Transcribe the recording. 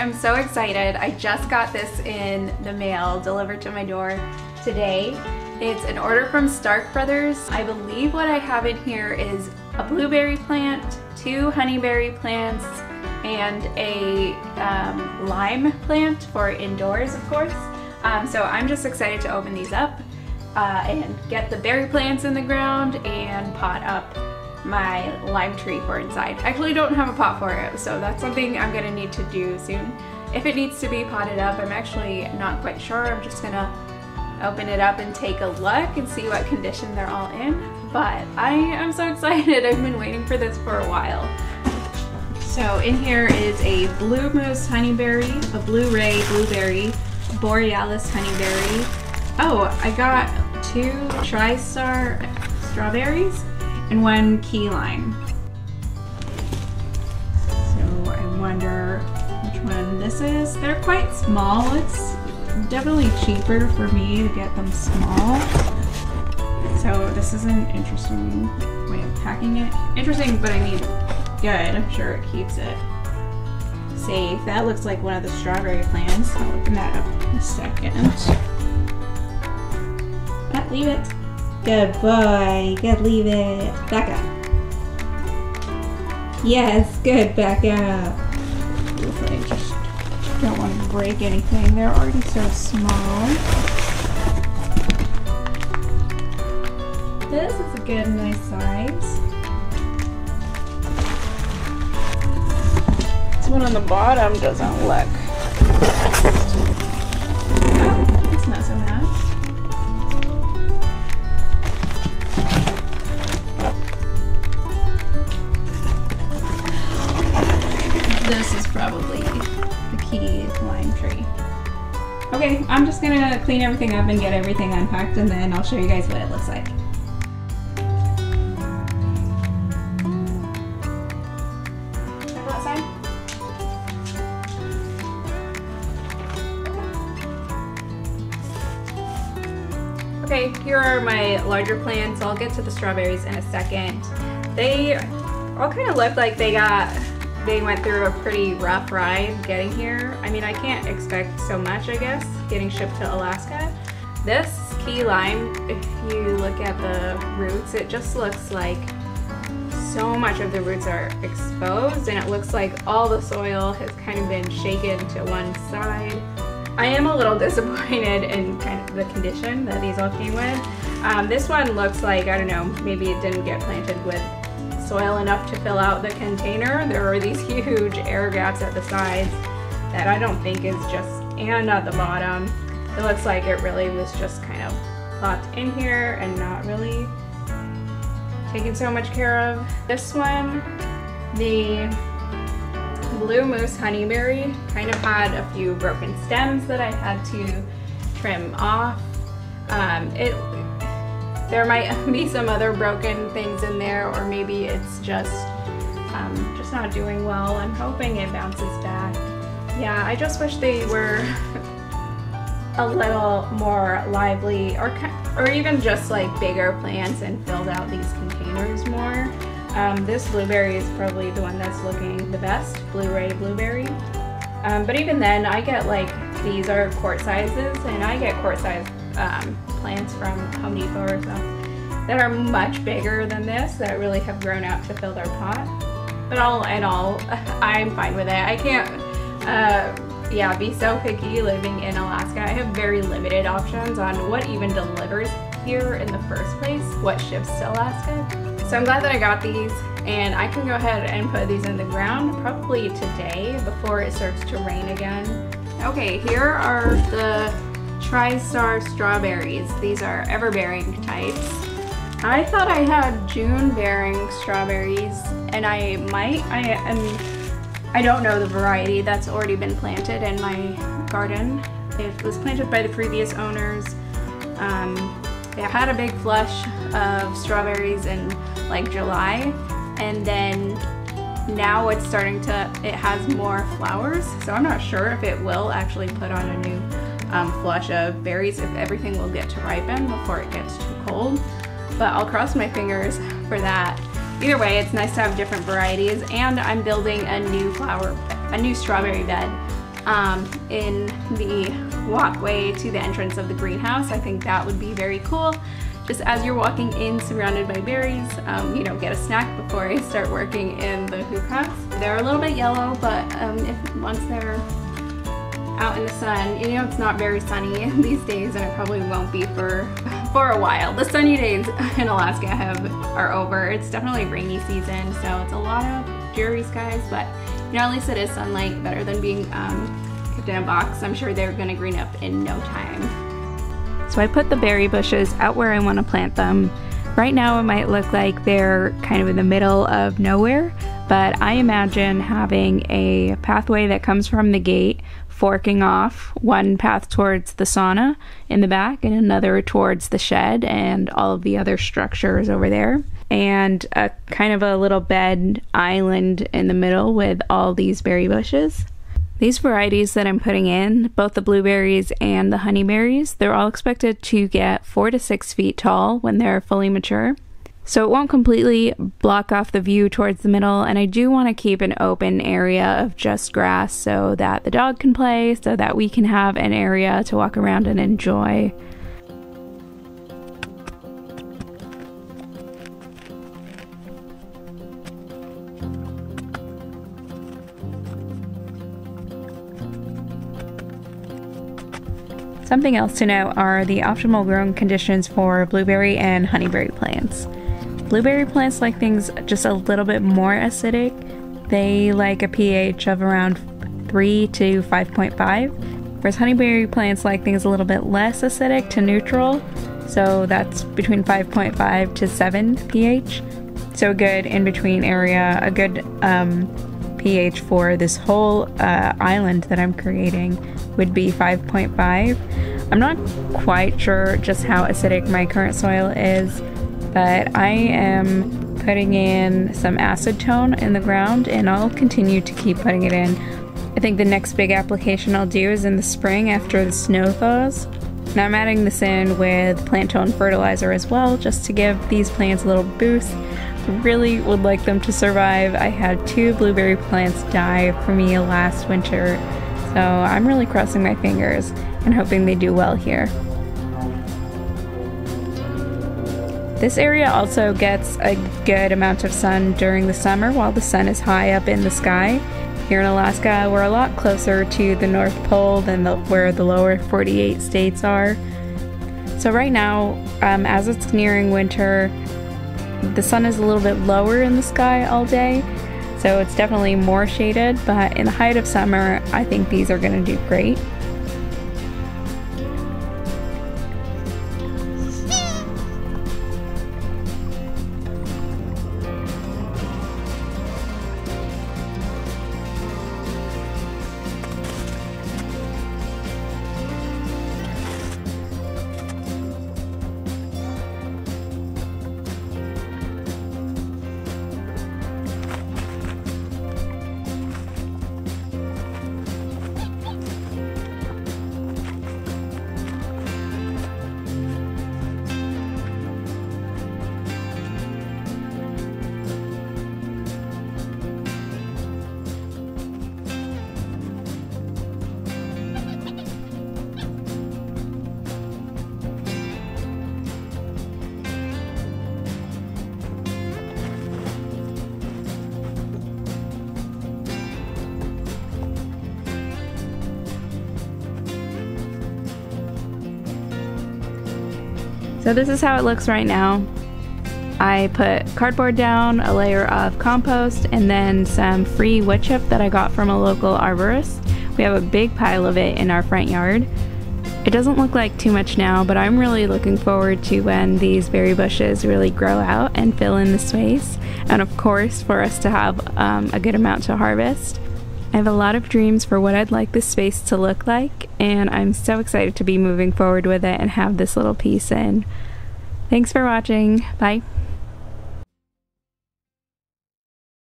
am so excited. I just got this in the mail, delivered to my door today. It's an order from Stark Brothers. I believe what I have in here is a blueberry plant, 2 honeyberry plants, and a lime plant for indoors, of course. So I'm just excited to open these up and get the berry plants in the ground and pot up my lime tree for inside. I actually don't have a pot for it, so that's something I'm gonna need to do soon. If it needs to be potted up, I'm actually not quite sure. I'm just gonna open it up and take a look and see what condition they're all in. But I am so excited. I've been waiting for this for a while. So in here is a blue moose honeyberry, a blue ray blueberry, borealis honeyberry. Oh, I got 2 tri-star strawberries and 1 key lime. So I wonder which one this is. They're quite small. It's definitely cheaper for me to get them small. So this is an interesting way of packing it. Interesting, but I mean good. I'm sure it keeps it safe. That looks like one of the strawberry plants. I'll open that up in a second. Leave it. Good boy. Good, leave it. Back up. Yes, good, back up. I just don't want to break anything. They're already so small. This is a good, nice size. This one on the bottom doesn't look. Oh, it's not so bad. This is probably the key lime tree. Okay, I'm just gonna clean everything up and get everything unpacked, and then I'll show you guys what it looks like. Okay, here are my larger plants. I'll get to the strawberries in a second. They all kind of look like they went through a pretty rough ride getting here. I mean, I can't expect so much, I guess, getting shipped to Alaska. This key lime, if you look at the roots, it just looks like so much of the roots are exposed, and it looks like all the soil has kind of been shaken to one side. I am a little disappointed in kind of the condition that these all came with. This one looks like, I don't know, maybe it didn't get planted with soil enough to fill out the container. There are these huge air gaps at the sides that I don't think is just, and at the bottom. It looks like it really was just kind of plopped in here and not really taken so much care of. This one, the Blue Moose Honeyberry, kind of had a few broken stems that I had to trim off. There might be some other broken things in there, or maybe it's just not doing well. I'm hoping it bounces back. Yeah, I just wish they were a little more lively, or even just like bigger plants and filled out these containers more. This blueberry is probably the one that's looking the best, Blue Ray Blueberry. But even then, I get like, these are quart sizes, and I get quart size plants from Home Depot or something that are much bigger than this, that really have grown out to fill their pot. But all in all, I'm fine with it. I can't be so picky living in Alaska. I have very limited options on what even delivers here in the first place, what ships to Alaska. So I'm glad that I got these, and I can go ahead and put these in the ground probably today before it starts to rain again. Okay, here are the tri-star strawberries. These are ever-bearing types. I thought I had June-bearing strawberries, and I don't know the variety that's already been planted in my garden. It was planted by the previous owners. It had a big flush of strawberries in like July, and then now it's starting to, it has more flowers, so I'm not sure if it will actually put on a new flush of berries, if everything will get to ripen before it gets too cold. But I'll cross my fingers for that. Either way, it's nice to have different varieties, and I'm building a new strawberry bed in the walkway to the entrance of the greenhouse. I think that would be very cool. Just as you're walking in surrounded by berries, you know, get a snack before I start working in the hoop house. They're a little bit yellow, but once they're out in the sun, you know, it's not very sunny these days, and it probably won't be for a while. The sunny days in Alaska are over. It's definitely rainy season, so it's a lot of dreary skies, but you know, at least it is sunlight, better than being kept in a box. I'm sure they're gonna green up in no time. So I put the berry bushes out where I want to plant them. Right now it might look like they're kind of in the middle of nowhere, but I imagine having a pathway that comes from the gate, forking off, one path towards the sauna in the back and another towards the shed and all of the other structures over there, and a kind of a little bed island in the middle with all these berry bushes. These varieties that I'm putting in, both the blueberries and the honeyberries, they're all expected to get 4 to 6 feet tall when they're fully mature. So it won't completely block off the view towards the middle, and I do want to keep an open area of just grass so that the dog can play, so that we can have an area to walk around and enjoy. Something else to note are the optimal growing conditions for blueberry and honeyberry plants. Blueberry plants like things just a little bit more acidic. They like a pH of around 3 to 5.5, whereas honeyberry plants like things a little bit less acidic to neutral, so that's between 5.5 to 7 pH. So a good in-between area, a good pH for this whole island that I'm creating would be 5.5. I'm not quite sure just how acidic my current soil is, but I am putting in some acetone in the ground, and I'll continue to keep putting it in. I think the next big application I'll do is in the spring after the snow thaws. Now I'm adding this in with plant tone fertilizer as well, just to give these plants a little boost. I really would like them to survive. I had 2 blueberry plants die for me last winter, so I'm really crossing my fingers and hoping they do well here. This area also gets a good amount of sun during the summer while the sun is high up in the sky. Here in Alaska, we're a lot closer to the North Pole than where the lower 48 states are. So right now, as it's nearing winter, the sun is a little bit lower in the sky all day, so it's definitely more shaded, but in the height of summer, I think these are going to do great. So this is how it looks right now. I put cardboard down, a layer of compost, and then some free wood chip that I got from a local arborist. We have a big pile of it in our front yard. It doesn't look like too much now, but I'm really looking forward to when these berry bushes really grow out and fill in the space, and of course for us to have a good amount to harvest. I have a lot of dreams for what I'd like this space to look like, and I'm so excited to be moving forward with it and have this little piece in. Thanks for watching. Bye.